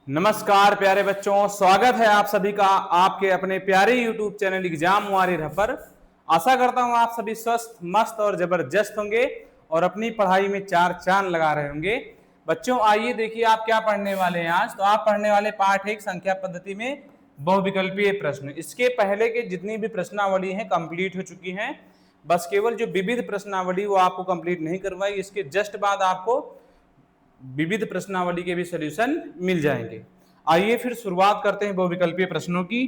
नमस्कार प्यारे बच्चों, स्वागत है आप सभी का आपके अपने प्यारे YouTube चैनल एग्जाम वारियर पर। आशा करता हूं आप सभी स्वस्थ, मस्त और जबरदस्त होंगे और अपनी पढ़ाई में चार चांद लगा रहे होंगे। बच्चों आइए देखिए आप क्या पढ़ने वाले हैं आज। तो आप पढ़ने वाले पाठ 1 संख्या पद्धति में बहुविकल्पीय प्रश्न। इसके पहले के जितनी भी प्रश्नावली है कंप्लीट हो चुकी हैं, बस केवल जो विविध प्रश्नावली वो आपको कंप्लीट नहीं करवाई। इसके जस्ट बाद आपको विविध प्रश्नावली के भी सॉल्यूशन मिल जाएंगे। आइए फिर शुरुआत करते हैं बहुविकल्पीय प्रश्नों की।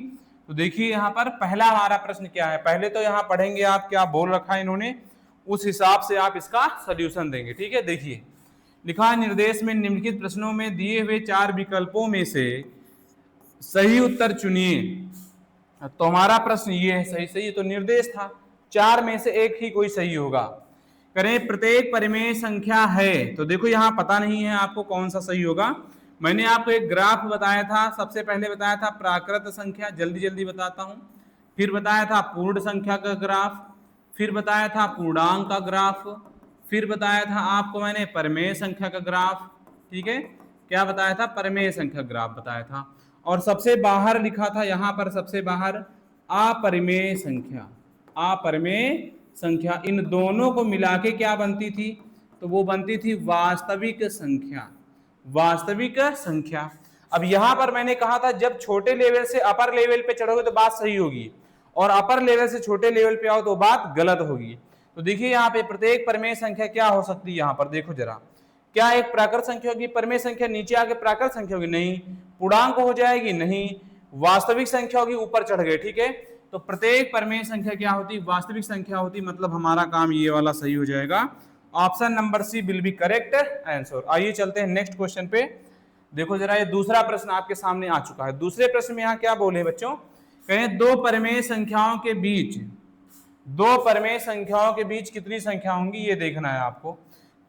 तो देखिए यहाँ पर पहला हमारा प्रश्न क्या है। पहले तो यहाँ पढ़ेंगे आप क्या बोल रखा है इन्होंने, उस हिसाब से आप इसका सॉल्यूशन देंगे। ठीक है, देखिए लिखा है निर्देश में निम्नलिखित प्रश्नों में दिए हुए 4 विकल्पों में से सही उत्तर चुनिए। तो हमारा प्रश्न ये है, सही तो निर्देश था, 4 में से एक ही कोई सही होगा। करें प्रत्येक परिमेय संख्या है। तो देखो यहाँ पता नहीं है आपको कौन सा सही होगा। मैंने आपको एक ग्राफ बताया था, सबसे पहले बताया था प्राकृत संख्या, जल्दी जल्दी बताता हूं। फिर बताया था पूर्ण संख्या का ग्राफ, फिर बताया था पूर्णांक का ग्राफ, फिर बताया था आपको मैंने परिमेय संख्या का ग्राफ। ठीक है, क्या बताया था? परिमेय संख्या ग्राफ बताया था। और सबसे बाहर लिखा था यहाँ पर, सबसे बाहर अपरिमेय संख्या। अपरिमेय संख्या, इन दोनों को मिला के क्या बनती थी? तो वो बनती थी वास्तविक संख्या। वास्तविक संख्या। अब यहां पर मैंने कहा था जब छोटे लेवल से अपर लेवल पे चढ़ोगे तो बात सही होगी, और अपर लेवल से छोटे लेवल पे आओ तो बात गलत होगी। तो देखिए यहाँ पे प्रत्येक परिमेय संख्या क्या हो सकती है, यहाँ पर देखो जरा, क्या एक प्राकृत संख्या होगी? परिमेय संख्या नीचे आके प्राकृत संख्या होगी? नहीं। पूर्णांक हो जाएगी? नहीं। वास्तविक संख्या होगी? ऊपर चढ़ गए। ठीक है, तो प्रत्येक परिमेय संख्या क्या होती? वास्तविक संख्या होती। मतलब हमारा काम ये वाला सही हो जाएगा। Option number C will be correct answer. आइए चलते हैं नेक्स्ट क्वेश्चन पे। देखो जरा, ये दूसरा प्रश्न आपके सामने आ चुका है। दूसरे प्रश्न में यहाँ क्या बोले बच्चों? कहें दो परिमेय संख्याओं के बीच, दो परिमेय संख्याओं के बीच कितनी संख्या होंगी ये देखना है आपको।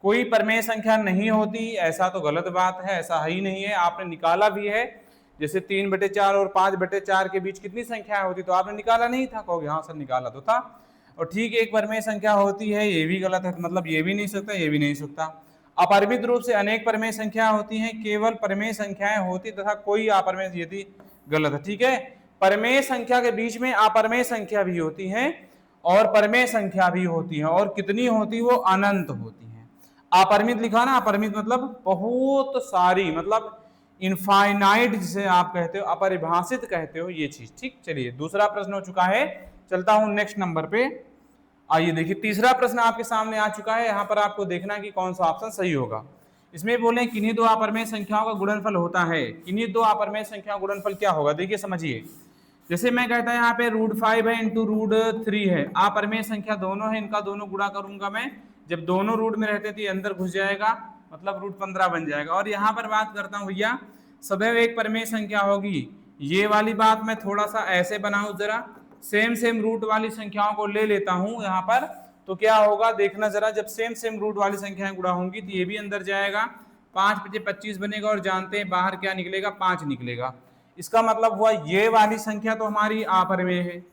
कोई परिमेय संख्या नहीं होती ऐसा तो गलत बात है, ऐसा ही नहीं है। आपने निकाला भी है, जैसे 3/4 और 5/4 के बीच कितनी संख्या होती, तो आपने निकाला नहीं था? कहोगे हाँ सर निकाला तो था। और ठीक एक परिमेय संख्या होती है, ये भी गलत है, मतलब ये भी नहीं सकता, ये भी नहीं सकता। अपरिमित रूप से अनेक परिमेय संख्या होती हैं, केवल परिमेय संख्याएं होती तथा कोई अपरिमेय, यदि गलत है। ठीक है, परिमेय संख्या के बीच में अपरिमेय संख्या भी होती है और परिमेय संख्या भी होती है, और कितनी होती? वो अनंत होती है। अपरिमित लिखा ना, अपरिमित मतलब बहुत सारी, मतलब इनफाइनाइट जिसे आप कहते हो, अपरिभाषित कहते हो ये चीज। ठीक, चलिए दूसरा प्रश्न हो चुका है, चलता हूं नेक्स्ट नंबर पे। आइए देखिए तीसरा प्रश्न आपके सामने आ चुका है। यहाँ पर आपको देखना है कि कौन सा ऑप्शन सही होगा। इसमें बोले किन्हीं दो अपरिमेय संख्याओं का गुणनफल होता है। किन्हीं दो अपरिमेय संख्याओं का गुणनफल क्या होगा? देखिए समझिए, जैसे मैं कहता है यहाँ पे √5 है इंटू √3 है, अपरिमेय संख्या दोनों है, इनका दोनों गुणा करूंगा मैं। जब दोनों रूट में रहते थे अंदर घुस जाएगा, मतलब √15 बन जाएगा। और यहाँ पर बात करता हूँ भैया, सदैव एक परिमेय संख्या होगी। ये वाली बात मैं थोड़ा सा ऐसे बनाऊं जरा, सेम रूट वाली संख्याओं को ले लेता हूं यहाँ पर, तो क्या होगा देखना जरा, जब सेम रूट वाली संख्याएं गुणा होंगी तो ये भी अंदर जाएगा, 5×25 बनेगा, और जानते हैं बाहर क्या निकलेगा? 5 निकलेगा। इसका मतलब हुआ ये वाली संख्या तो हमारी अपरिमेय है।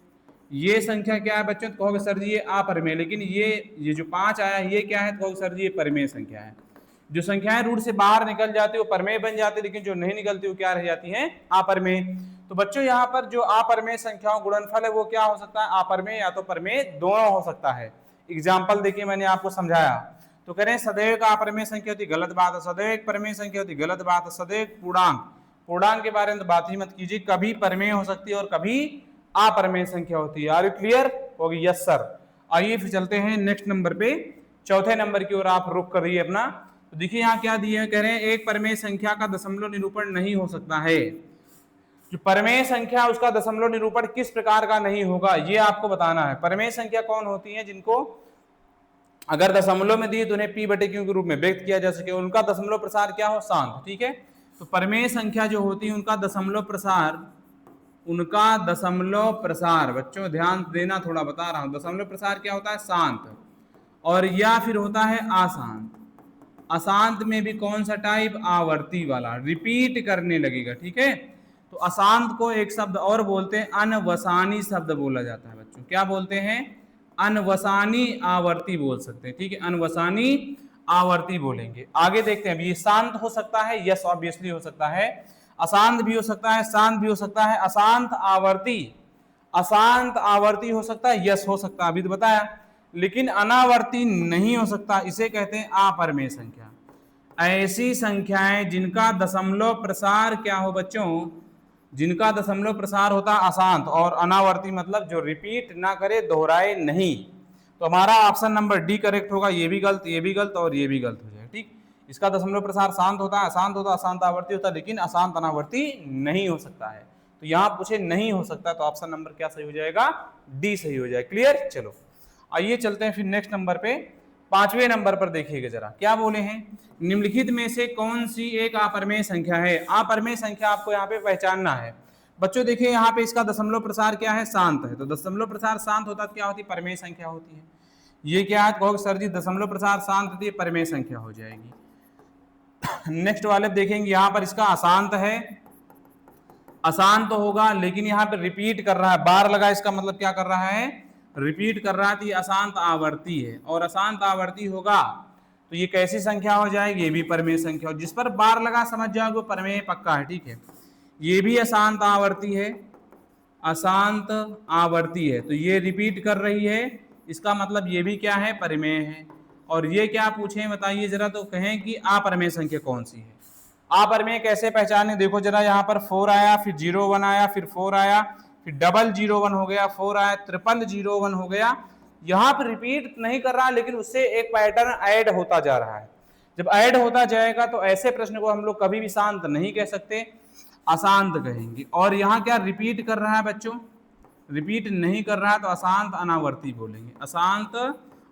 ये संख्या क्या है बच्चों? तो कहोगे सर जी ये अपरिमेय, लेकिन ये जो 5 आया ये क्या है? तो कहोगे सर जी ये परिमेय संख्या है। जो संख्याएं रूट से बाहर निकल जाती है वो परिमेय बन जाती है, लेकिन जो नहीं निकलती वो क्या रह जाती है? अपरिमेय। तो बच्चों यहाँ पर जो अपरिमेय संख्याओं गुणनफल है वो क्या हो सकता है? अपरिमेय या तो परिमेय, दोनों हो सकता है। एग्जाम्पल देखिए मैंने आपको समझाया। तो कह रहे हैं सदैव का अपरिमेय संख्या होती, गलत बात है। सदैव एक परिमेय संख्या होती, गलत बात है। सदैव पूर्णांक, पूर्णांक के बारे में तो बात ही मत कीजिए, कभी परिमेय हो सकती है और कभी अपरिमेय संख्या होती है। Are you clear? होगी यस सर। आइए फिर चलते हैं नेक्स्ट नंबर पे, चौथे नंबर की ओर आप रुक करिए अपना। तो देखिए यहाँ क्या दिए हैं, कह रहे हैं एक परिमेय संख्या का दशमलव निरूपण नहीं हो सकता है। जो परिमेय संख्या उसका दशमलव निरूपण किस प्रकार का नहीं होगा ये आपको बताना है। परिमेय संख्या कौन होती है? जिनको अगर दशमलव में दिए तो उन्हें p/q के रूप में व्यक्त किया जा सके, उनका दशमलव प्रसार क्या हो? शांत। ठीक है, तो परिमेय संख्या जो होती है उनका दशमलव प्रसार, बच्चों ध्यान देना, थोड़ा बता रहा हूं, दशमलव प्रसार क्या होता है? शांत। और या फिर होता है अशांत। अशांत में भी कौन सा टाइप? आवर्ती वाला, रिपीट करने लगेगा। ठीक है, तो अशांत को एक शब्द और बोलते हैं अनवसानी शब्द बोला जाता है बच्चों। क्या बोलते हैं? अनवसानी आवर्ती बोल सकते हैं। ठीक है, अनवसानी आवर्ती बोलेंगे। आगे देखते हैं, ये शांत हो सकता है? यस ऑब्वियसली हो सकता है। अशांत भी हो सकता है, शांत भी हो सकता है, अशांत आवर्ती, अशांत आवर्ती हो सकता है, यस हो सकता है, अभी तो बताया, लेकिन अनावर्ती नहीं हो सकता, इसे कहते हैं अपरिमेय संख्या। ऐसी संख्याएं जिनका दशमलव प्रसार क्या हो बच्चों, जिनका दशमलव प्रसार होता है अशांत, और अनावर्ती मतलब जो रिपीट ना करे, दोहराए नहीं। तो हमारा ऑप्शन नंबर डी करेक्ट होगा, ये भी गलत, ये भी गलत और ये भी गलत हो जाएगा। ठीक, इसका दशमलव प्रसार शांत होता है, अशांत होता है, अशांत आवर्ती होता है, लेकिन अशांत अनावर्ती नहीं हो सकता है। तो यहाँ पूछे नहीं हो सकता, तो ऑप्शन नंबर क्या सही हो जाएगा, डी सही हो जाएगा। क्लियर, चलो आइए चलते हैं फिर नेक्स्ट नंबर पे। 5वें नंबर पर देखिएगा जरा क्या बोले हैं, निम्नलिखित में से कौन सी एक अपरिमेय संख्या है। अपरिमेय संख्या आपको यहाँ पे पहचानना है बच्चों। देखिए यहाँ पे इसका दशमलव प्रसार क्या है, शांत है, तो दशमलव प्रसार शांत होता है क्या होती है, परिमेय संख्या होती है। ये क्या है, कहोगे सर जी दशमलव प्रसार शांत होती है, परिमेय संख्या हो जाएगी। नेक्स्ट वाले देखेंगे, यहाँ पर इसका अशांत है, अशांत तो होगा, लेकिन यहाँ पे रिपीट कर रहा है, बार लगा, इसका मतलब क्या कर रहा है, रिपीट कर रहा है, तो ये अशांत आवर्ती है, और अशांत आवर्ती होगा तो ये कैसी संख्या हो जाएगी, ये भी परिमेय संख्या हो। जिस पर बार लगा समझ जाओगे वो परिमेय पक्का है। ठीक है, ये भी अशांत आवर्ती है, अशांत आवर्ती है, तो ये रिपीट कर रही है, इसका मतलब ये भी क्या है, परिमेय है। और ये क्या पूछे बताइए जरा, तो कहें कि अपरिमेय संख्या कौन सी है। अपरिमेय कैसे पहचाने, देखो जरा, यहाँ पर 4 आया, फिर 0 1 आया, फिर 4 आया, फिर डबल 0 1 हो गया, 4 आया, ट्रिपल 0 1 हो गया। यहाँ पर रिपीट नहीं कर रहा, लेकिन उससे एक पैटर्न ऐड होता जा रहा है। जब ऐड होता जाएगा तो ऐसे प्रश्न को हम लोग कभी भी शांत नहीं कह सकते, अशांत कहेंगे। और यहाँ क्या रिपीट कर रहा है बच्चों, रिपीट नहीं कर रहा है, तो अशांत अनावर्ती बोलेंगे, अशांत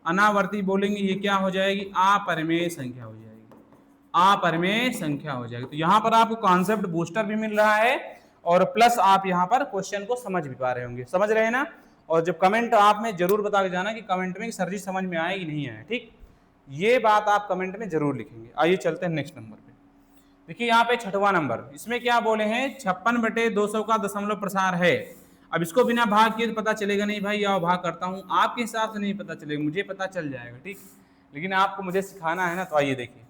अनावर्ती बोलेंगे, ये क्या हो जाएगी, अपरिमेय संख्या हो जाएगी, अपरिमेय संख्या हो जाएगी। तो यहाँ पर आपको कॉन्सेप्ट बूस्टर भी मिल रहा है, और प्लस आप यहाँ पर क्वेश्चन को समझ भी पा रहे होंगे, समझ रहे हैं ना। और जब कमेंट आप में जरूर बता के जाना कि कमेंट में सर जी समझ में आए कि नहीं आए। ठीक, ये बात आप कमेंट में जरूर लिखेंगे। आइए चलते हैं नेक्स्ट नंबर पे। देखिए यहाँ पे 6वां नंबर, इसमें क्या बोले हैं, 56/200 का दशमलव प्रसार है। अब इसको बिना भाग किए तो पता चलेगा नहीं भाई, आओ भाग करता हूँ, आपके हिसाब से नहीं पता चलेगा, मुझे पता चल जाएगा। ठीक, लेकिन आपको मुझे सिखाना है ना, तो आइए देखिए,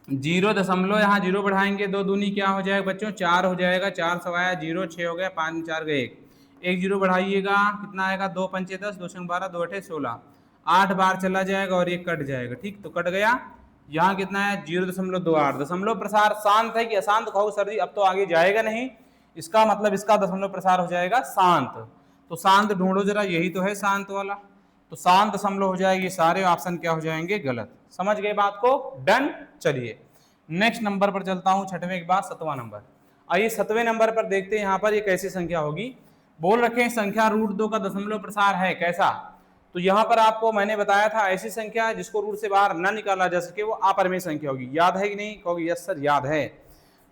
0 दशमलव, यहाँ 0 बढ़ाएंगे, 2 दूनी क्या हो जाएगा बच्चों, 4 हो जाएगा, 4 सवाया 0, 6 हो गया, 5 4 गए 1 0 बढ़ाइएगा, कितना आएगा, 2 पंचे 10, 2 छंग 12, 2 अठे 16, 8 बार चला जाएगा और ये कट जाएगा। ठीक, तो कट गया, यहाँ कितना है 0.28। दशमलव प्रसार शांत है कि अशांत, कहो सर जी अब तो आगे जाएगा नहीं, इसका मतलब इसका दशमलव प्रसार हो जाएगा शांत। तो शांत ढूंढो जरा, यही तो है शांत वाला, तो शांत दशमलव हो जाएगी, सारे ऑप्शन क्या हो जाएंगे, गलत। समझ गए बात को, डन। चलिए नेक्स्ट नंबर पर चलता हूं, 6वें के बाद 7वां नंबर। आइए 7वें नंबर पर देखते हैं यहाँ पर ये कैसी संख्या होगी। बोल रखे हैं संख्या √2 का दशमलव प्रसार है, कैसा, तो यहाँ पर आपको मैंने बताया था ऐसी संख्या जिसको रूट से बाहर न निकाला जा सके वो अपरिमेय संख्या होगी। याद है कि नहीं, कहोगे यस सर याद है।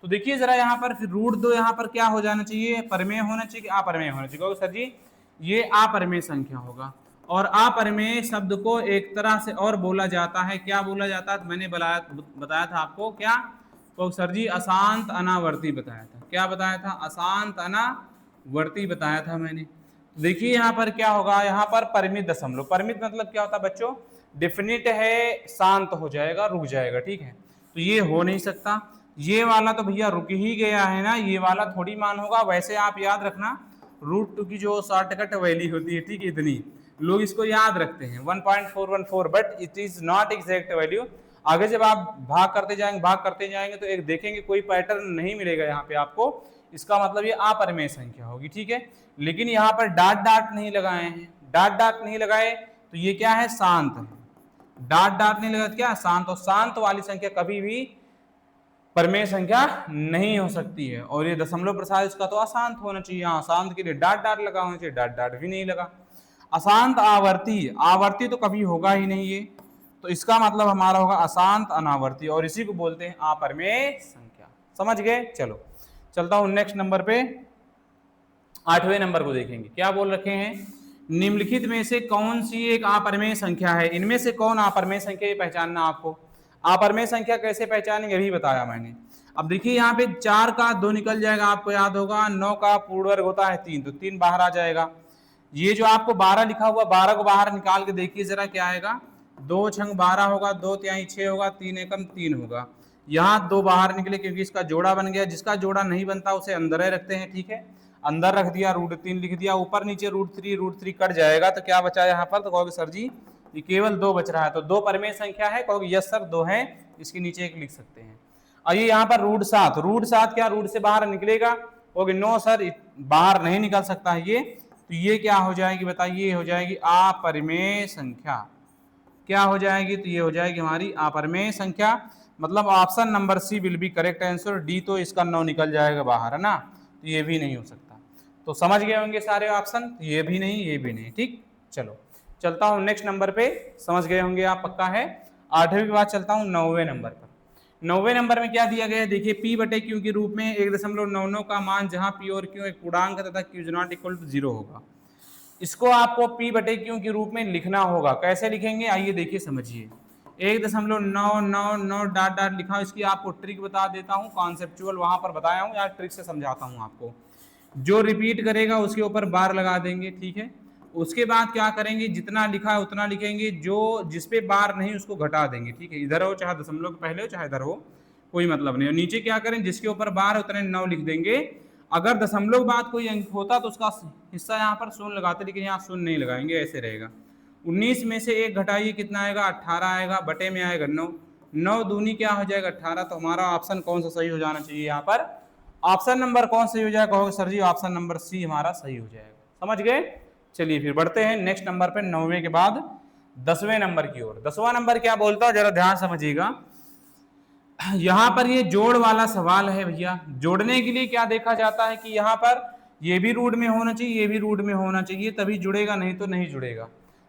तो देखिए जरा यहाँ पर फिर √2 यहाँ पर क्या हो जाना चाहिए, परिमेय होना चाहिए कि अपरिमेय होना चाहिए, कहोगे सर जी ये अपरिमेय संख्या होगा। और अपरिमेय शब्द को एक तरह से और बोला जाता है, क्या बोला जाता है, तो मैंने बताया था आपको क्या, तो सर जी अशांत अनावर्ती बताया था, क्या बताया था, अशांत अनावर्ती बताया था मैंने। देखिए यहाँ पर क्या होगा, यहाँ पर परिमित दशमलव, परिमित मतलब क्या होता है बच्चों, डेफिनिट है, शांत हो जाएगा, रुक जाएगा। ठीक है, तो ये हो नहीं सकता, ये वाला तो भैया रुक ही गया है ना, ये वाला थोड़ी मान होगा। वैसे आप याद रखना √2 की जो शॉर्टकट वैल्यू होती है, ठीक है, इतनी लोग इसको याद रखते हैं 1.414, but it is not exact value. आगे जब आप भाग करते जाएंगे तो एक देखेंगे कोई पैटर्न नहीं मिलेगा यहाँ पे आपको, इसका मतलब ये अपरिमेय संख्या होगी। ठीक है, लेकिन यहाँ पर डाट नहीं लगाए हैं, डाट नहीं लगाए तो ये क्या है, शांत है, डाट नहीं लगा क्या, शांत। और शांत वाली संख्या कभी भी परिमेय संख्या नहीं हो सकती है। और ये दशमलव प्रसार इसका तो अशांत होना चाहिए, शांत के लिए डाट लगा होना चाहिए, डाट भी नहीं लगा। अशांत आवर्ती तो कभी होगा ही नहीं ये, तो इसका मतलब हमारा होगा अशांत अनावर्ती, और इसी को बोलते हैं अपरिमेय संख्या। समझ गए, चलो चलता हूं नेक्स्ट नंबर पे, 8वें नंबर को देखेंगे। क्या बोल रखे हैं, निम्नलिखित में से कौन सी एक अपरिमेय संख्या है, इनमें से कौन अपरिमेय संख्या ये पहचानना आपको। अपरिमेय संख्या कैसे पहचानेंगे अभी बताया मैंने। अब देखिए यहाँ पे 4 का 2 निकल जाएगा, आपको याद होगा, 9 का पूर्ण वर्ग होता है 3, तो 3 बाहर आ जाएगा। ये जो आपको 12 लिखा हुआ, 12 को बाहर निकाल के देखिए जरा क्या आएगा, 2 छंग 12 होगा, 2 तिहाई 6 होगा, 3 एकम 3 होगा। यहाँ 2 बाहर निकले क्योंकि इसका जोड़ा बन गया, जिसका जोड़ा नहीं बनता उसे अंदर ही रखते हैं, ठीक है। अंदर रख दिया, √3 लिख दिया, ऊपर नीचे √3 कट जाएगा तो क्या बचा यहाँ पर, तो कहोगे सर जी ये केवल 2 बच रहा है, तो 2 परिमेय संख्या है, कहोगे यस सर 2 है, इसके नीचे 1 लिख सकते हैं। और ये यहाँ पर √7 क्या रूट से बाहर निकलेगा, कहोगे नो सर बाहर नहीं निकल सकता है ये, तो ये क्या हो जाएगी बताइए, ये हो जाएगी अपरिमेय संख्या। क्या हो जाएगी, तो ये हो जाएगी हमारी अपरिमेय संख्या, मतलब option number C will be correct answer. D तो इसका 9 निकल जाएगा बाहर, है ना, तो ये भी नहीं हो सकता। तो समझ गए होंगे सारे ऑप्शन, तो ये भी नहीं, ये भी नहीं, ठीक। चलो चलता हूँ नेक्स्ट नंबर पे, समझ गए होंगे आप पक्का है। 8वें के बाद चलता हूँ 9वें नंबर पर। 9वें नंबर में क्या दिया गया है, देखिए पी बटे क्यू के रूप में 1.99 का मान जहां पी और क्यू एक पूर्णांक तथा Q is not equal to 0 होगा। इसको आपको पी बटे क्यू के रूप में लिखना होगा। कैसे लिखेंगे आइए देखिए समझिए। 1.999 डॉट डॉट लिखा, इसकी आपको ट्रिक बता देता हूँ, कॉन्सेप्चुअल वहां पर बताया हूँ, यार ट्रिक से समझाता हूँ आपको। जो रिपीट करेगा उसके ऊपर बार लगा देंगे, ठीक है। उसके बाद क्या करेंगे, जितना लिखा है उतना लिखेंगे, जो जिसपे बार नहीं उसको घटा देंगे, ठीक है। इधर हो चाहे दशमलव के पहले हो चाहे इधर हो, कोई मतलब नहीं। और नीचे क्या करें, जिसके ऊपर बार है उतने 9 लिख देंगे। अगर दशमलव बाद कोई अंक होता तो उसका हिस्सा यहाँ पर शून्य लगाते, लेकिन यहाँ शून्य नहीं लगाएंगे, ऐसे रहेगा। 19 में से 1 घटाइए, कितना आएगा 18 आएगा, बटे में आएगा 9, 9 दूनी क्या हो जाएगा 18। तो हमारा ऑप्शन कौन सा सही हो जाना चाहिए यहाँ पर, ऑप्शन नंबर कौन सही हो जाएगा, कहोगे सर जी ऑप्शन नंबर सी हमारा सही हो जाएगा। समझ गए। चलिए फिर बढ़ते हैं नेक्स्ट नंबर पे, 9वें के बाद 10वें नंबर की ओर। 10वां नंबर क्या बोलता है जरा ध्यान समझिएगा। यहाँ पर ये जोड़ वाला सवाल है भैया। जोड़ने के लिए क्या देखा जाता है कि यहाँ पर ये भी रूट में होना चाहिए, ये भी रूट में होना चाहिए, तभी जुड़ेगा, नहीं तो नहीं जुड़ेगा।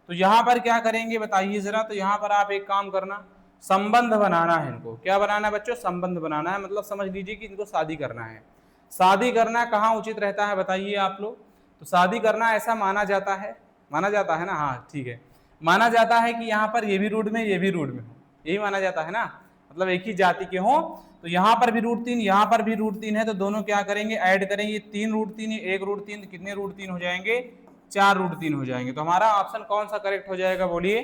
तो यहाँ पर क्या करेंगे बताइए जरा। तो यहाँ पर आप एक काम करना, संबंध बनाना है इनको। क्या बनाना है बच्चों, संबंध बनाना है, मतलब समझ लीजिए कि इनको शादी करना है। शादी करना कहाँ उचित रहता है बताइए आप लोग। तो शादी करना ऐसा माना जाता है ना, हाँ ठीक है, माना जाता है कि यहाँ पर ये भी रूट में ये भी रूट में हो, यही माना जाता है ना, मतलब एक ही जाति के हो। तो यहाँ पर भी √3 यहाँ पर भी √3 है, तो दोनों क्या करेंगे ऐड करेंगे, 3 √3 1 √3, कितने √3 हो जाएंगे 4 √3 हो जाएंगे। तो हमारा ऑप्शन कौन सा करेक्ट हो जाएगा बोलिए,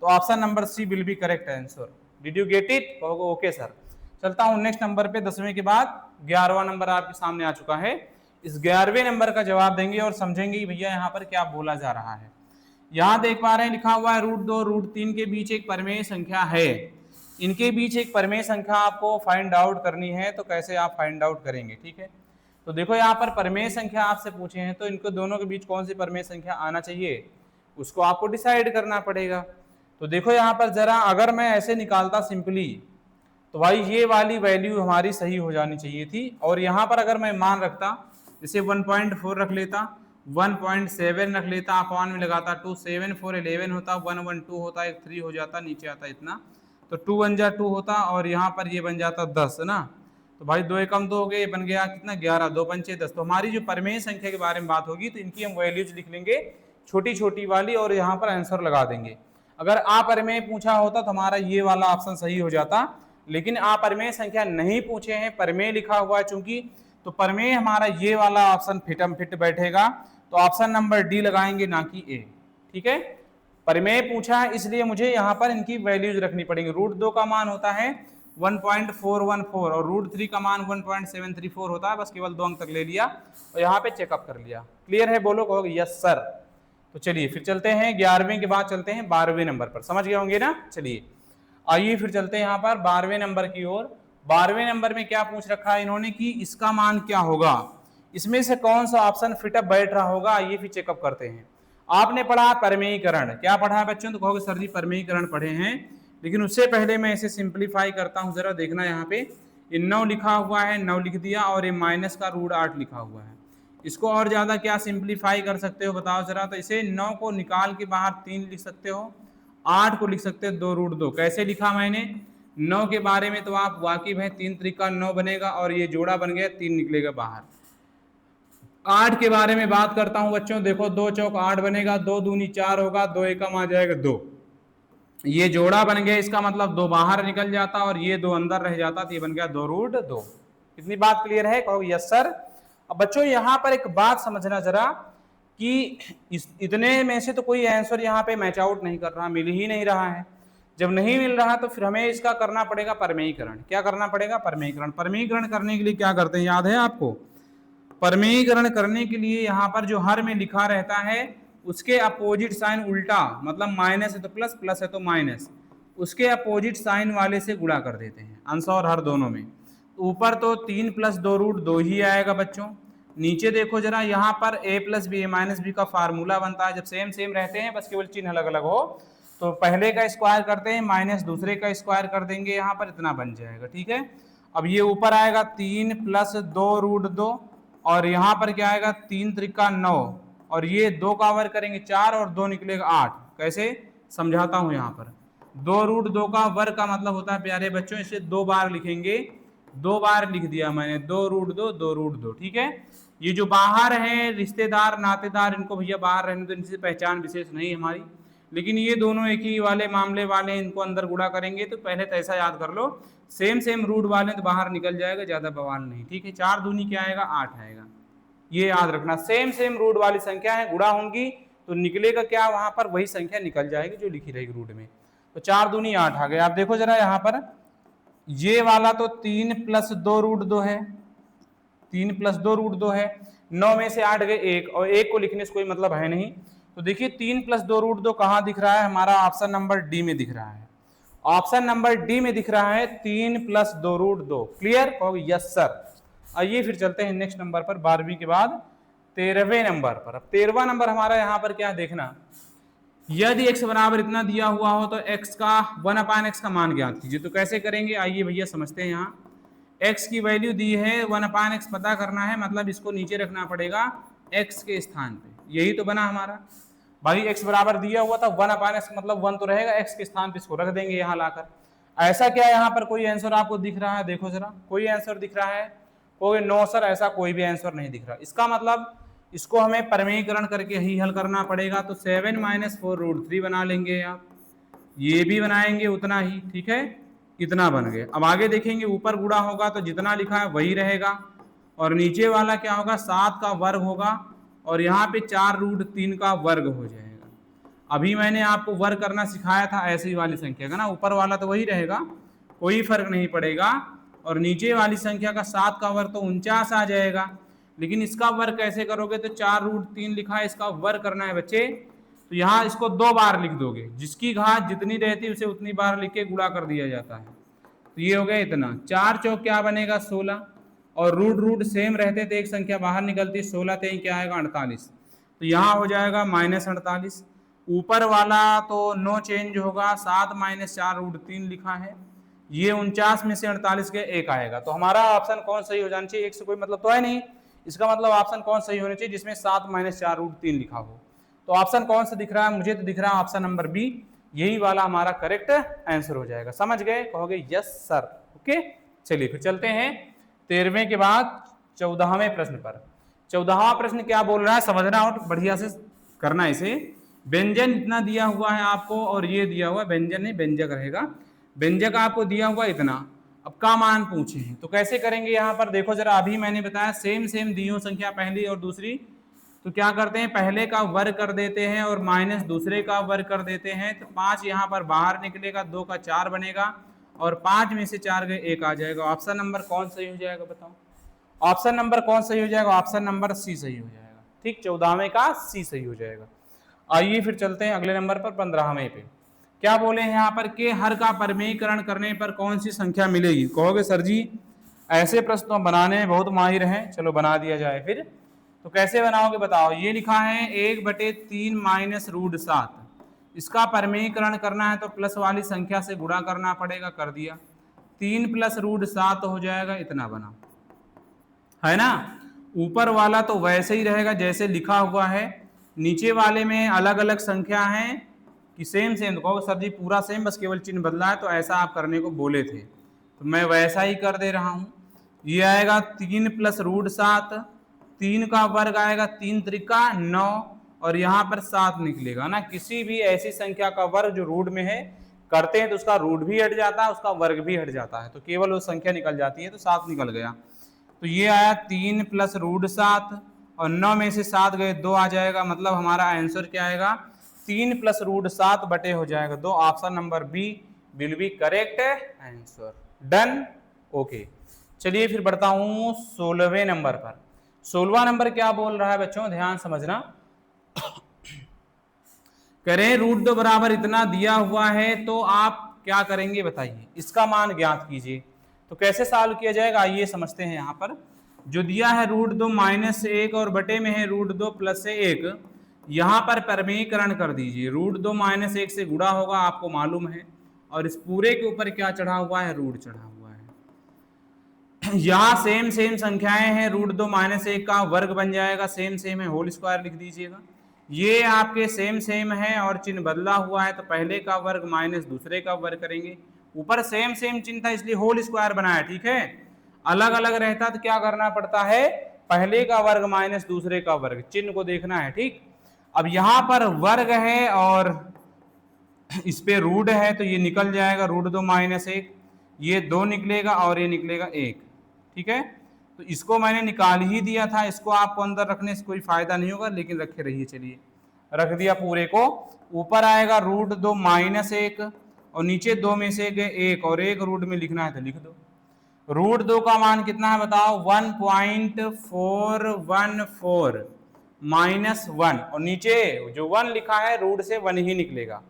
तो option number C will be correct answer. Did you get it, okay sir. चलता हूँ नेक्स्ट नंबर पे, 10वें के बाद 11वां नंबर आपके सामने आ चुका है। इस 11वें नंबर का जवाब देंगे और समझेंगे भैया यहाँ पर क्या बोला जा रहा है। यहाँ देख पा रहे हैं लिखा हुआ है √2 √3 के बीच एक परिमेय संख्या है। इनके बीच एक परिमेय संख्या आपको फाइंड आउट करनी है, तो कैसे आप फाइंड आउट करेंगे, ठीक है। तो देखो यहाँ पर परिमेय संख्या आपसे पूछे हैं, तो इनको दोनों के बीच कौन सी परिमेय संख्या आना चाहिए उसको आपको डिसाइड करना पड़ेगा। तो देखो यहाँ पर जरा, अगर मैं ऐसे निकालता सिंपली, तो भाई ये वाली वैल्यू हमारी सही हो जानी चाहिए थी। और यहाँ पर अगर मैं मान रखता, जैसे 1.4 रख लेता, 1.7 रख लेता, अपॉन में लगाता 2, 7 4 11 होता, 1 1 2 होता, एक 3 हो जाता, नीचे आता इतना, तो 2 1 जा 2 होता, और यहाँ पर ये बन जाता 10 है ना। तो भाई 2 एकम 2 हो गए, बन गया कितना 11, 2 पंचे 10। तो हमारी जो परिमेय संख्या के बारे में बात होगी तो इनकी हम वैल्यूज लिख लेंगे छोटी छोटी वाली, और यहाँ पर आंसर लगा देंगे। अगर अपरिमेय पूछा होता तो हमारा ये वाला ऑप्शन सही हो जाता, लेकिन अपरिमेय संख्या नहीं पूछे हैं, परिमेय लिखा हुआ है चूंकि, तो परिमेय हमारा ये वाला ऑप्शन फिट बैठेगा। तो ऑप्शन नंबर डी लगाएंगे, ना कि ए, ठीक है। परिमेय पूछा है इसलिए मुझे यहाँ पर इनकी वैल्यूज रखनी पड़ेंगी। √2 का मान होता है 1.414 और √3 का मान 1.734 होता है। बस केवल 2 अंक तक ले लिया और यहाँ पे चेकअप कर लिया। क्लियर है, बोलो कहोगे यस सर। तो चलिए फिर चलते हैं 11वें के बाद चलते हैं 12वें नंबर पर। समझ गए होंगे ना। चलिए आइए फिर चलते हैं यहाँ पर 12वें नंबर की ओर। 12वें नंबर में क्या पूछ रखा है इन्होंने कि इसका मान क्या होगा, इसमें से कौन सा ऑप्शन फिटअप बैठ रहा होगा, आइए फिर चेकअप करते हैं। आपने पढ़ा परिमेयीकरण, क्या पढ़ा है बच्चों, तो कहोगे सर जी परिमेयीकरण पढ़े हैं, लेकिन उससे पहले मैं इसे सिंप्लीफाई करता हूं। जरा देखना यहाँ पे, ये 9 लिखा हुआ है, 9 लिख दिया, और ये माइनस का √8 लिखा हुआ है। इसको और ज्यादा क्या सिंप्लीफाई कर सकते हो बताओ जरा। तो इसे 9 को निकाल के बाहर 3 लिख सकते हो, 8 को लिख सकते हो 2 √2। कैसे लिखा मैंने, 9 के बारे में तो आप वाकिफ हैं, 3 त्रिका 9 बनेगा, और ये जोड़ा बन गया 3 निकलेगा बाहर। 8 के बारे में बात करता हूं बच्चों, देखो 2 चौक 8 बनेगा, 2 दूनी 4 होगा, 2 एकम आ जाएगा 2, ये जोड़ा बन गया, इसका मतलब 2 बाहर निकल जाता और ये 2 अंदर रह जाता, तो ये बन गया 2 √2। कितनी बात क्लियर है, कहो यस सर। अब बच्चों यहाँ पर एक बात समझना जरा कि इतने में से तो कोई आंसर यहाँ पे मैच आउट नहीं कर रहा, मिल ही नहीं रहा है। जब नहीं मिल रहा तो फिर हमें इसका करना पड़ेगा परमेयीकरण। क्या करना पड़ेगा? परमेयीकरण। परमेयीकरण करने के लिए क्या करते हैं, याद है आपको? परमेयीकरण करने के लिए यहाँ पर जो हर में लिखा रहता है उसके अपोजिट साइन उल्टा, मतलब माइनस है तो प्लस, प्लस है तो माइनस, उसके अपोजिट साइन वाले से गुणा कर देते हैं, अंश और हर दोनों में। ऊपर तो 3 + 2√2 ही आएगा बच्चों। नीचे देखो जरा, यहाँ पर a + b -b का फार्मूला बनता है। जब सेम सेम रहते हैं, बस केवल चिन्ह अलग अलग हो, तो पहले का स्क्वायर करते हैं माइनस दूसरे का स्क्वायर कर देंगे, यहाँ पर इतना बन जाएगा। ठीक है, अब ये ऊपर आएगा 3 + 2√2 और यहाँ पर क्या आएगा 3 त्रिका 9 और ये 2 का वर्ग करेंगे 4 और 2 निकलेगा 8। कैसे समझाता हूँ, यहाँ पर 2√2 का वर्ग का मतलब होता है प्यारे बच्चों, इसे 2 बार लिखेंगे, 2 बार लिख दिया मैंने, 2√2 2√2। ठीक है, ये जो बाहर है रिश्तेदार नातेदार, इनको भैया बाहर रहने तो इनसे पहचान विशेष नहीं हमारी, लेकिन ये दोनों एक ही वाले मामले वाले, इनको अंदर गुणा करेंगे तो पहले तो ऐसा याद कर लो, सेम सेम रूट वाले तो बाहर निकल जाएगा, ज्यादा बवाल नहीं। ठीक है, 4 दूनी क्या आएगा 8 आएगा, ये याद रखना। सेम सेम रूट वाली संख्या है, गुणा होंगी तो निकलेगा क्या, वहां पर वही संख्या निकल जाएगी जो लिखी रहेगी रूट में। तो 4 दूनी 8 आ गए। आप देखो जरा यहाँ पर ये वाला तो 3 + 2√2 है, 3 + 2√2 है, 9 में से 8 गए 1 और 1 को लिखने से कोई मतलब है नहीं। तो देखिए 3 + 2√2 कहाँ दिख रहा है, हमारा ऑप्शन नंबर डी में दिख रहा है। ऑप्शन नंबर डी में दिख रहा है 3 + 2√2। क्लियर? कहोगे यस सर। आइए फिर चलते हैं नेक्स्ट नंबर पर, 12वीं के बाद 13वें नंबर पर। अब 13वां नंबर हमारा यहाँ पर क्या देखना, यदि x बराबर इतना दिया हुआ हो तो x का 1/x का मान ज्ञात कीजिए। तो कैसे करेंगे, आइए भैया समझते हैं। यहाँ x की वैल्यू दी है, 1/x पता करना है, मतलब इसको नीचे रखना पड़ेगा x के स्थान पे। यही तो बना हमारा भाई, x बराबर दिया हुआ था 1/x, मतलब 1 तो रहेगा, x के स्थान पे इसको रख देंगे यहाँ लाकर। ऐसा क्या यहाँ पर कोई आंसर आपको दिख रहा है? देखो जरा, कोई आंसर दिख रहा है? कोई नो सर, ऐसा कोई भी आंसर नहीं दिख रहा। इसका मतलब इसको हमें परमेयीकरण करके ही हल करना पड़ेगा। तो 7 - 4√3 बना लेंगे आप, ये भी बनाएंगे उतना ही। ठीक है, इतना बन गए। अब आगे देखेंगे, ऊपर गुणा होगा तो जितना लिखा है वही रहेगा, और नीचे वाला क्या होगा 7 का वर्ग होगा, और यहाँ पे 4√3 का वर्ग हो जाएगा। अभी मैंने आपको वर्ग करना सिखाया था ऐसी वाली संख्या का ना, ऊपर वाला तो वही रहेगा, कोई फर्क नहीं पड़ेगा, और नीचे वाली संख्या का 7 का वर्ग तो 49 आ जाएगा। लेकिन इसका वर्ग कैसे करोगे, तो 4√3 लिखा है, इसका वर्ग करना है बच्चे, तो यहाँ इसको 2 बार लिख दोगे, जिसकी घात जितनी रहती है उसे उतनी बार लिख के गुणा कर दिया जाता है। तो ये हो गया इतना, 4 चौक क्या बनेगा 16, और रूट रूट सेम रहते थे, एक संख्या बाहर निकलती, 16 तेई क्या आएगा 48, तो यहाँ हो जाएगा -48। ऊपर वाला तो नो चेंज होगा, 7 - 4√3 लिखा है, ये 49 में से 48 के 1 आएगा। तो हमारा ऑप्शन कौन सही हो जाना चाहिए, 1 से कोई मतलब तो है नहीं, इसका मतलब ऑप्शन कौन सही होना चाहिए, जिसमें 7 - 4√3 लिखा हो। तो ऑप्शन कौन सा दिख रहा है, मुझे तो दिख रहा है ऑप्शन नंबर बी, यही वाला हमारा करेक्ट आंसर हो जाएगा। समझ गए? कहोगे यस सर। ओके, चलिए फिर चलते हैं 13वें के बाद 14वें प्रश्न पर। 14वां प्रश्न क्या बोल रहा है समझना और बढ़िया से करना इसे। व्यंजन इतना दिया हुआ है आपको, और ये दिया हुआ व्यंजन नहीं व्यंजक रहेगा, व्यंजक आपको दिया हुआ इतना, अब का मान पूछे हैं तो कैसे करेंगे। यहाँ पर देखो जरा, अभी मैंने बताया सेम सेम दी हो संख्या पहली और दूसरी, तो क्या करते हैं पहले का वर्ग कर देते हैं और माइनस दूसरे का वर्ग कर देते हैं। तो 5 यहाँ पर बाहर निकलेगा, 2 का 4 बनेगा, और 5 में से 4 गए 1 आ जाएगा। ऑप्शन नंबर कौन सही हो जाएगा बताओ, ऑप्शन नंबर कौन सही हो जाएगा, ऑप्शन नंबर सी सही हो जाएगा। ठीक, 14वें का सी सही हो जाएगा। आइए फिर चलते हैं अगले नंबर पर 15वें पे। क्या बोले हैं यहाँ पर कि हर का परमेयीकरण करने पर कौन सी संख्या मिलेगी। कहोगे सर जी ऐसे प्रश्न तो बनाने में बहुत माहिर हैं, चलो बना दिया जाए फिर। तो कैसे बनाओगे बताओ, ये लिखा है 1/3 - √7, इसका परमेयीकरण करना है तो प्लस वाली संख्या से गुणा करना पड़ेगा, कर दिया, 3 + √7 हो जाएगा, इतना बना, है ना। ऊपर वाला तो वैसे ही रहेगा जैसे लिखा हुआ है, नीचे वाले में अलग अलग संख्या है कि सेम सेम, तो कहोगे सर जी पूरा सेम बस केवल चिन्ह बदला है, तो ऐसा आप करने को बोले थे तो मैं वैसा ही कर दे रहा हूँ। ये आएगा 3 + √7, 3 का वर्ग आएगा 3 त्रिका 9, और यहाँ पर 7 निकलेगा ना। किसी भी ऐसी संख्या का वर्ग जो रूट में है करते हैं तो उसका रूट भी हट जाता है, उसका वर्ग भी हट जाता है, तो केवल वो संख्या निकल जाती है, तो 7 निकल गया। तो ये आया 3 + √7, और 9 में से 7 गए 2 आ जाएगा, मतलब हमारा आंसर क्या आएगा 3 प्लस रूट 7 बटे हो जाएगा 2। Option number B will be correct answer. Done, okay. चलिए फिर बढ़ता हूं 16वें नंबर पर। 16वां नंबर क्या बोल रहा है बच्चों, ध्यान समझना। करें रूट 2 बराबर इतना दिया हुआ है तो आप क्या करेंगे बताइए, इसका मान ज्ञात कीजिए। तो कैसे सॉल्व किया जाएगा आइए समझते हैं। यहाँ पर जो दिया है रूट 2 माइनस 1 और बटे में है रूट 2 प्लस 1, यहाँ पर परमीकरण कर दीजिए। रूट 2 माइनस 1 से गुणा होगा आपको मालूम है, और इस पूरे के ऊपर क्या चढ़ा हुआ है, रूट चढ़ा हुआ है। यहाँ सेम सेम संख्याएं हैं, रूट 2 माइनस 1 का वर्ग बन जाएगा, सेम सेम है, होल स्क्वायर लिख दीजिएगा। ये आपके सेम सेम है और चिन्ह बदला हुआ है, तो पहले का वर्ग माइनस दूसरे का वर्ग करेंगे। ऊपर सेम सेम चिन्ह था इसलिए होल स्क्वायर बनाया, ठीक है। अलग अलग रहता तो क्या करना पड़ता है, पहले का वर्ग माइनस दूसरे का वर्ग, चिन्ह को देखना है, ठीक। अब यहाँ पर वर्ग है और इस पे रूट है तो ये निकल जाएगा रूट 2 माइनस 1, ये 2 निकलेगा और ये निकलेगा 1, ठीक है। तो इसको मैंने निकाल ही दिया था, इसको आपको अंदर रखने से कोई फायदा नहीं होगा, लेकिन रखे रहिए। चलिए रख दिया पूरे को। ऊपर आएगा रूट 2 माइनस 1 और नीचे 2 में से 1 और 1 रूट में लिखना है तो लिख दो। रूट 2 का मान कितना है बताओ, 1.414 माइनस 1, और नीचे जो 1 लिखा है रूट से 1 ही निकलेगा।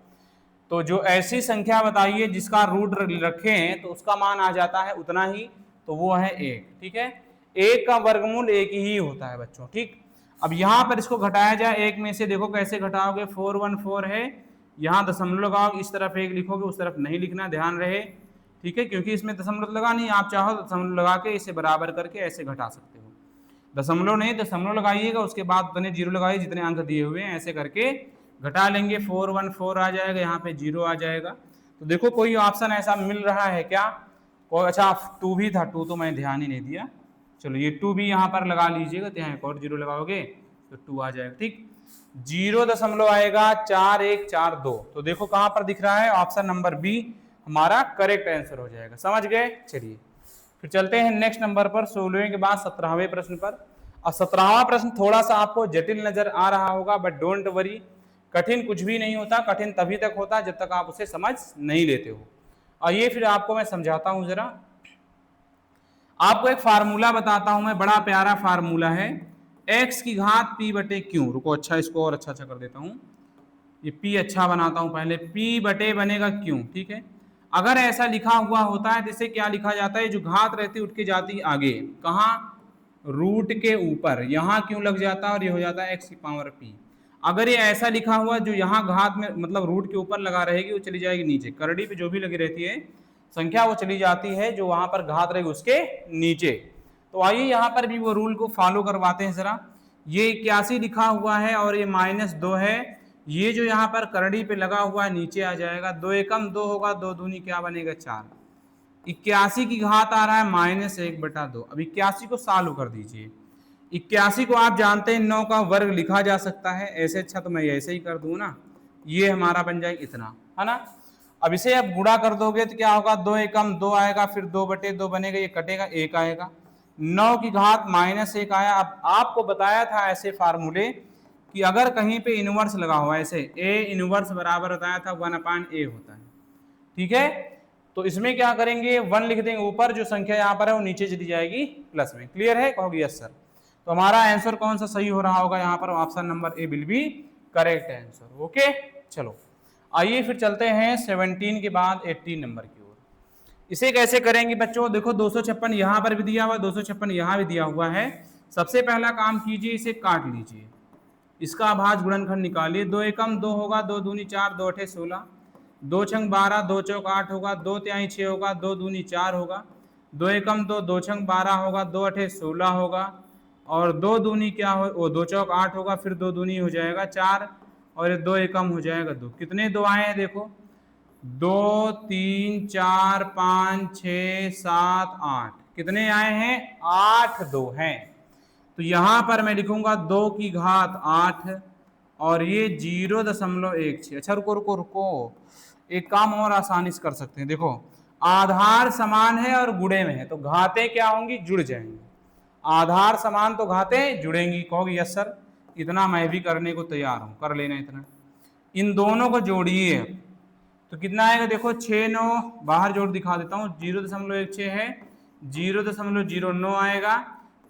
तो जो ऐसी संख्या बताइए जिसका रूट रखें तो उसका मान आ जाता है उतना ही, तो वो है 1, ठीक है। 1 का वर्गमूल 1 ही होता है बच्चों, ठीक। अब यहाँ पर इसको घटाया जाए, 1 में से देखो कैसे घटाओगे, 414 है, यहाँ दशमलव लगाओगे, इस तरफ 1 लिखोगे, उस तरफ नहीं लिखना, ध्यान रहे, ठीक है, क्योंकि इसमें दशमलव लगा नहीं। आप चाहो दशमलव लगा के इसे बराबर करके ऐसे घटा सकते हो। दशमलव नहीं, दशमलव लगाइएगा, उसके बाद उतने जीरो लगाइए जितने अंक दिए हुए हैं, ऐसे करके घटा लेंगे। 414 आ जाएगा, यहाँ पे 0 आ जाएगा। तो देखो कोई ऑप्शन ऐसा मिल रहा है क्या, कोई? अच्छा 2 भी था, 2 तो मैंने ध्यान ही नहीं दिया। चलो ये 2 भी यहाँ पर लगा लीजिएगा, तो यहाँ एक और 0 लगाओगे तो 2 आ जाएगा, ठीक। 0 दशमलव आएगा 4142। तो देखो कहाँ पर दिख रहा है, ऑप्शन नंबर बी हमारा करेक्ट आंसर हो जाएगा। समझ गए? चलिए फिर चलते हैं नेक्स्ट नंबर पर, 16वें के बाद 17वें प्रश्न पर। और 17वां प्रश्न थोड़ा सा आपको जटिल नजर आ रहा होगा, बट डोंट वरी, कठिन कुछ भी नहीं होता। कठिन तभी तक होता है जब तक आप उसे समझ नहीं लेते हो। आइए फिर आपको मैं समझाता हूं जरा। आपको एक फार्मूला बताता हूं मैं, बड़ा प्यारा फार्मूला है, x की घात p बटे क्यू। रुको, अच्छा इसको और अच्छा कर देता हूं, ये p अच्छा बनाता हूं पहले। p बटे बनेगा क्यू, ठीक है। अगर ऐसा लिखा हुआ होता है जैसे क्या लिखा जाता है, जो घात रहती है उठ के जाती है आगे, कहाँ, रूट के ऊपर, यहाँ क्यों लग जाता है और ये हो जाता है x की पावर p। अगर ये ऐसा लिखा हुआ जो यहाँ घात में मतलब रूट के ऊपर लगा रहेगी, वो चली जाएगी नीचे, करड़ी पे जो भी लगी रहती है संख्या वो चली जाती है जो वहां पर घात रहेगी उसके नीचे। तो आइए यहाँ पर भी वो रूल को फॉलो करवाते हैं जरा। ये 81 लिखा हुआ है और ये -2 है, ये जो यहाँ पर करड़ी पे लगा हुआ है नीचे आ जाएगा। 2 एकम 2 होगा, 2 दूनी क्या बनेगा 4। 81 की घात आ रहा है -1/2। अब 81 को सॉल्व कर दीजिए। 81 को आप जानते हैं 9 का वर्ग लिखा जा सकता है, ऐसे अच्छा तो मैं ऐसे ही कर दूं ना, ये हमारा बन जाएगा इतना, है ना। अब इसे आप गुणा कर दोगे तो क्या होगा, 2 एकम 2 आएगा, फिर 2/2 बनेगा, ये कटेगा, 1 आएगा। 9 की घात -1 आया। अब आपको बताया था ऐसे फार्मूले कि अगर कहीं पे इनवर्स लगा हुआ है, ऐसे a इनवर्स बराबर बताया था 1/a होता है, ठीक है। तो इसमें क्या करेंगे, 1 लिख देंगे ऊपर, जो संख्या यहाँ पर है वो नीचे चली जाएगी प्लस में। क्लियर है? कहोगे यस सर। तो हमारा आंसर कौन सा सही हो रहा होगा यहाँ पर, option number A will be correct answer. Okay, चलो आइए फिर चलते हैं 17 के बाद 18 नंबर की ओर। इसे कैसे करेंगे बच्चों, देखो 256 यहाँ पर भी दिया हुआ, 256 यहाँ भी दिया हुआ है। सबसे पहला काम कीजिए, इसे काट लीजिए, इसका अभाज्य गुणनखंड निकालिए। 2 एकम 2 होगा, 2 दूनी 4, 2 अठे 16, 2 छंग 12, 2 चौक 8 होगा, 2 तिहाई 6 होगा, 2 दूनी 4 होगा, 2 एकम 2, 2 छंग 12 होगा, 2 अठे 16 होगा, और 2 दूनी क्या हो, वो 2 चौक 8 होगा, फिर 2 दूनी हो जाएगा 4, और ये 2 एकम हो जाएगा 2। कितने 2 आए हैं देखो, 2 3 4 5 6 7 8, कितने आए हैं, 8 2 हैं। तो यहाँ पर मैं लिखूंगा 2 की घात 8 और ये 0.16। अच्छा रुको रुको रुको, एक काम और आसानी से कर सकते हैं। देखो आधार समान है और गुणे में है, तो घातें क्या होंगी, जुड़ जाएंगी। आधार समान तो घातें जुड़ेंगी। कहोगे यस सर, इतना मैं भी करने को तैयार हूं, कर लेना इतना। इन दोनों को जोड़िए तो कितना आएगा, देखो 6 9 बाहर जोड़ दिखा देता हूँ, 0.16 है, 0.09 आएगा,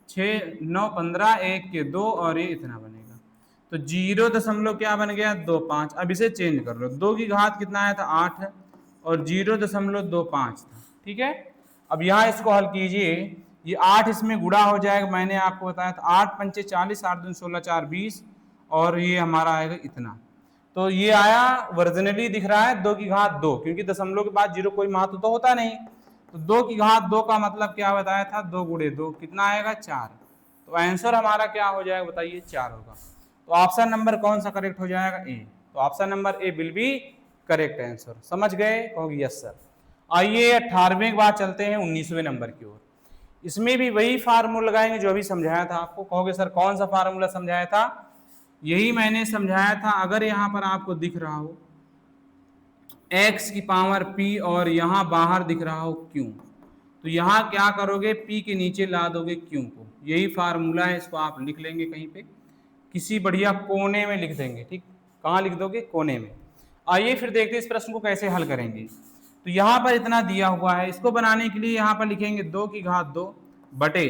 6 9 15 1 के 2 और ये इतना बनेगा। तो 0. क्या बन गया 25। अब इसे चेंज कर लो, 2 की घात कितना आया था 8 और 0.25 था, ठीक है। अब यहाँ इसको हल कीजिए, ये 8 इसमें गुणा हो जाएगा, मैंने आपको बताया था 8 पंचे 40, 8 दूनी 16, 4 20 और ये हमारा आएगा इतना। तो ये आया वर्जनली दिख रहा है 2 की घात 2, क्योंकि दशमलव के बाद जीरो कोई महत्व तो होता नहीं। तो 2 की घात 2 का मतलब क्या बताया था, 2 गुणे 2 कितना आएगा 4। तो आंसर हमारा क्या हो जाएगा बताइए, 4 होगा। तो ऑप्शन नंबर कौन सा करेक्ट हो जाएगा, ए। तो option number A will be correct answer. समझ गए, कहोगे यस सर। आइए 18वें के बाद चलते हैं 19वें नंबर की ओर। इसमें भी वही फार्मूला लगाएंगे जो अभी समझाया था आपको। कहोगे सर कौन सा फार्मूला समझाया था, यही मैंने समझाया था। अगर यहां पर आपको दिख रहा हो x की पावर p और यहां बाहर दिख रहा हो q, तो यहां क्या करोगे, p के नीचे ला दोगे q को। यही फार्मूला है, इसको आप लिख लेंगे कहीं पे, किसी बढ़िया कोने में लिख देंगे, ठीक। कहाँ लिख दोगे, कोने में। आइए फिर देखते हैं इस प्रश्न को कैसे हल करेंगे। तो यहाँ पर इतना दिया हुआ है, इसको बनाने के लिए यहाँ पर लिखेंगे 2 की घात 2 बटे,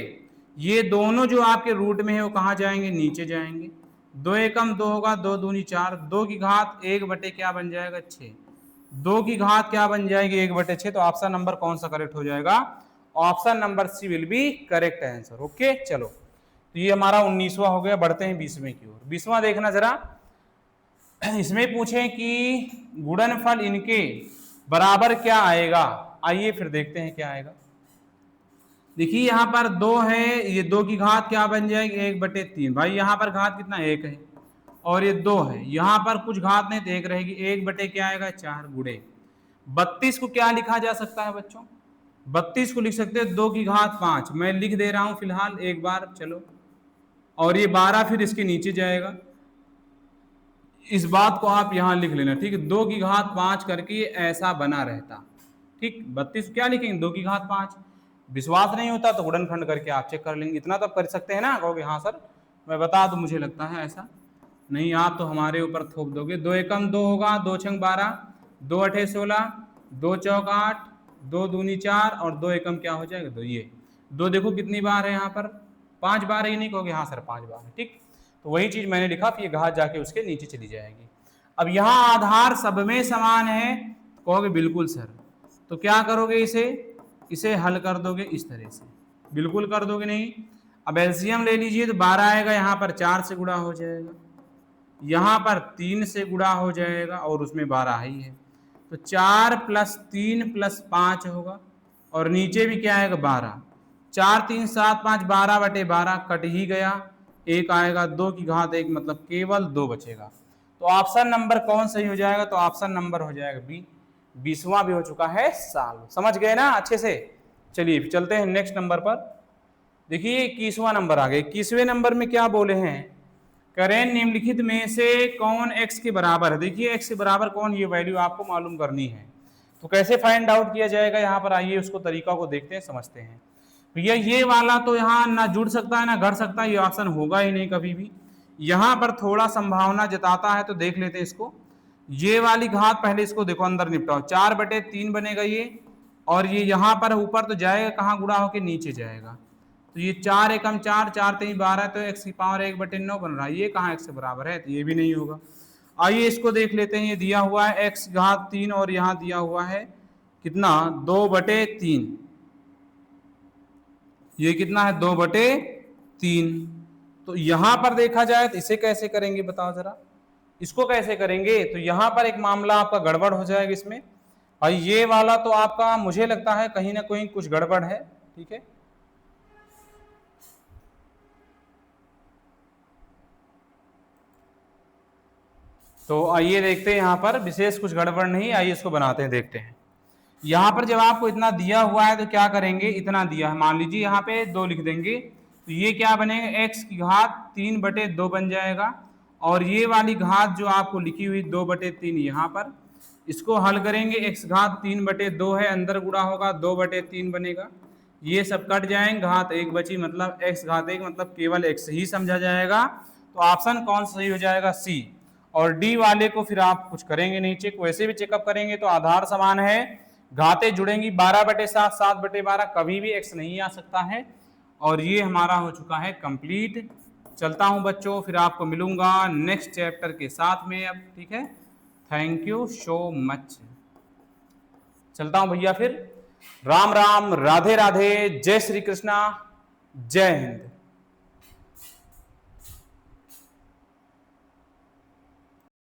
ये दोनों जो आपके रूट में है वो कहाँ जाएंगे, नीचे जाएंगे। 2 एकम 2 होगा, 2 दूनी 4, 2 की घात 1 बटे क्या बन जाएगा 6, 2 की घात क्या बन जाएगी 1 बटे 6। तो ऑप्शन नंबर कौन सा करेक्ट हो जाएगा, option number C will be correct answer. Okay चलो, तो ये हमारा 19वां हो गया। बढ़ते हैं 20वें की ओर। 20वां देखना जरा, इसमें पूछे कि गुणनफल इनके बराबर क्या आएगा। आइए फिर देखते हैं क्या आएगा। देखिए यहाँ पर 2 है, ये 2 की घात क्या बन जाएगी 1 बटे 3। भाई यहाँ पर घात कितना 1 है और ये 2 है, यहाँ पर कुछ घात नहीं तो 1 रहेगी, 1 बटे क्या आएगा 4 गुणे 32 को क्या लिखा जा सकता है बच्चों, 32 को लिख सकते हैं 2 की घात 5। मैं लिख दे रहा हूं फिलहाल एक बार, चलो। और ये 12 फिर इसके नीचे जाएगा, इस बात को आप यहां लिख लेना, ठीक है। 2 की घात 5 करके ये ऐसा बना रहता, ठीक। 32 क्या लिखेंगे 2 की घात 5। विश्वास नहीं होता तो गुणनखंड करके आप चेक कर लेंगे, इतना तो आप कर सकते हैं ना। कहोगे हाँ सर मैं बता दूं, मुझे लगता है ऐसा नहीं, आप तो हमारे ऊपर थोप दोगे। 2 एकम 2 होगा, 2 छंग 12, 2 अठे 16, 2 चौक 8, 2 दूनी 4 और 2 एकम क्या हो जाएगा 2। ये 2 देखो कितनी बार है यहाँ पर, 5 बार है। नहीं कहोगे हाँ सर 5 बार है, ठीक। तो वही चीज मैंने लिखा, फिर ये घात जाके उसके नीचे चली जाएगी। अब यहाँ आधार सब में समान है, कहोगे बिल्कुल सर। तो क्या करोगे, इसे हल कर दोगे इस तरह से, बिल्कुल कर दोगे नहीं। अब एलसीएम ले लीजिए तो 12 आएगा, यहाँ पर 4 से गुणा हो जाएगा, यहाँ पर 3 से गुणा हो जाएगा और उसमें 12 ही है। तो 4 + 3 + 5 होगा और नीचे भी क्या आएगा 12। 4 3 7 5 12 बटे 12 कट ही गया, एक आएगा 2 की घात 1, मतलब केवल 2 बचेगा। तो ऑप्शन नंबर कौन सही हो जाएगा, तो ऑप्शन नंबर हो जाएगा बी। 20वां भी हो चुका है सॉल्व। समझ गए ना अच्छे से। चलिए चलते हैं नेक्स्ट नंबर पर। देखिए 21वां नंबर आ गया। 21वें नंबर में क्या बोले हैं, करें निम्नलिखित में से कौन x के बराबर है। देखिए x के बराबर कौन, ये वैल्यू आपको मालूम करनी है। तो कैसे फाइंड आउट किया जाएगा, यहाँ पर आइए उसको तरीका को देखते हैं, समझते हैं। भैया ये वाला तो यहाँ ना जुड़ सकता है ना घट सकता है, ये ऑप्शन होगा ही नहीं कभी भी। यहाँ पर थोड़ा संभावना जताता है, तो देख लेते हैं इसको। ये वाली घात पहले इसको देखो अंदर निपटाओ, 4 बटे 3 बनेगा ये, और ये यहाँ पर ऊपर तो जाएगा कहाँ, गुणा होके नीचे जाएगा। तो ये 4 एकम 4, 4 3 12, तो x की पावर 1 बटे 9 बन रहा है। ये कहाँ x के बराबर है, तो ये भी नहीं होगा। आइए इसको देख लेते हैं। ये दिया हुआ है x घात 3 और यहाँ दिया हुआ है कितना 2 बटे 3, ये कितना है 2 बटे 3। तो यहाँ पर देखा जाए तो इसे कैसे करेंगे बताओ जरा, इसको कैसे करेंगे। तो यहाँ पर एक मामला आपका गड़बड़ हो जाएगा इसमें। भाई ये वाला तो आपका मुझे लगता है कहीं ना कहीं कुछ गड़बड़ है, ठीक है। तो आइए देखते हैं, यहाँ पर विशेष कुछ गड़बड़ नहीं। आइए इसको बनाते हैं, देखते हैं। यहाँ पर जब आपको इतना दिया हुआ है तो क्या करेंगे, इतना दिया है मान लीजिए, यहाँ पे 2 लिख देंगे, तो ये क्या बनेगा x की घात 3 बटे 2 बन जाएगा। और ये वाली घात जो आपको लिखी हुई 2 बटे 3 यहाँ पर, इसको हल करेंगे, x घात 3 बटे 2 है, अंदर गुणा होगा 2 बटे 3 बनेगा, ये सब कट जाएंगे, घात 1 बची, मतलब x घात 1 मतलब केवल x ही समझा जाएगा। तो ऑप्शन कौन सही हो जाएगा, सी। और डी वाले को फिर आप कुछ करेंगे नहीं चेक, वैसे भी चेकअप करेंगे तो आधार समान है, घाते जुड़ेंगी 12/7, 7/12, कभी भी एक्स नहीं आ सकता है। और ये हमारा हो चुका है कंप्लीट। चलता हूं बच्चों, फिर आपको मिलूंगा नेक्स्ट चैप्टर के साथ में अब, ठीक है। Thank you so much. चलता हूं भैया फिर। राम राम, राधे राधे, जय श्री कृष्णा, जय हिंद।